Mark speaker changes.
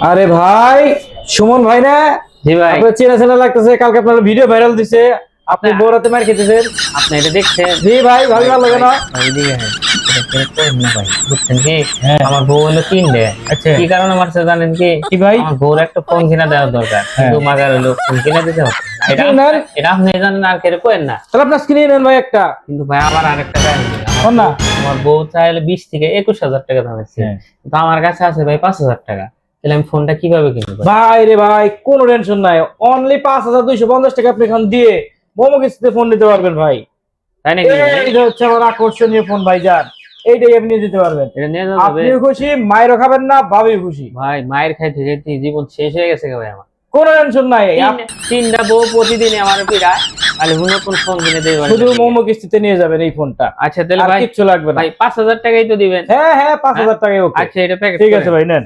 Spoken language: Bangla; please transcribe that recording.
Speaker 1: আরে ভাই, সুমন ভাই না?
Speaker 2: জি ভাই,
Speaker 1: আপনার চেনা চেনা লাগতেছে, কালকে আপনার ভিডিও ভাইরাল দিছে, আপনি বোরাতে মার খেতেছেন।
Speaker 2: আপনি এটা দেখছেন?
Speaker 1: জি ভাই, ভালো ভালো লাগে না?
Speaker 2: ভাই এদিকে হ্যাঁ, এটা কেন করেন না ভাই, বুঝছেন কি?
Speaker 1: হ্যাঁ।
Speaker 2: আমার বউ হলো কিনবে।
Speaker 1: আচ্ছা।
Speaker 2: কি কারণে মারছে জানেন কি?
Speaker 1: কি ভাই?
Speaker 2: আমার বউর একটা ফোন কিনা দেওয়া দরকার, কিন্তু মাগার হলো ফোন কিনা দিতে হবে না। এটা
Speaker 1: কিনে নেন।
Speaker 2: এটা আপনি জানেন, আর কেউ করেন না।
Speaker 1: তাহলে আপনার স্ক্রিনে নেন ভাই একটা।
Speaker 2: কিন্তু ভাই আবার আরেকটা কাহিনী,
Speaker 1: কোন না?
Speaker 2: আমার বউ চাইলে 20 থেকে 21 হাজার টাকা দামেছে,
Speaker 1: হ্যাঁ।
Speaker 2: কিন্তু আমার কাছে আছে ভাই 5,000 টাকা। তাহলে আমি ফোনটা কিভাবে কিনবো?
Speaker 1: ভাই রে ভাই, কোনো টেনশন নাই, অনলি 5,250 টাকা আপনি এখন দিয়ে মোমো কিস্তিতে ফোন নিতে পারবেন ভাই।
Speaker 2: তাই নাকি ভাই?
Speaker 1: এইটা হচ্ছে আমার আকর্ষণীয় ফোন ভাই, যান এইটাই আপনি দিতে পারবেন।
Speaker 2: এটা নিয়ে যাওয়া যাবে?
Speaker 1: আপনিও খুশি, মায়েরও খাবেন না, ভাবিও খুশি।
Speaker 2: ভাই মায়ের খাইতে খাইতে জীবন শেষ হয়ে গেছে ভাই আমার।
Speaker 1: কোনো টেনশন নাই,
Speaker 2: তিনটা বউ প্রতিদিন আমার পিড়ায়, তাহলে নতুন ফোন কিনে দেবে
Speaker 1: শুধু মোমো কিস্তিতে নিয়ে যাবেন এই ফোনটা।
Speaker 2: আচ্ছা তাহলে
Speaker 1: আর
Speaker 2: ভাই,
Speaker 1: কিচ্ছু লাগবে না।
Speaker 2: ভাই 5,000 টাকাই তো দিবেন।
Speaker 1: হ্যাঁ হ্যাঁ, 5,000 টাকায় ওকে।
Speaker 2: আচ্ছা এটা প্যাকেট
Speaker 1: ঠিক আছে ভাই, নেন।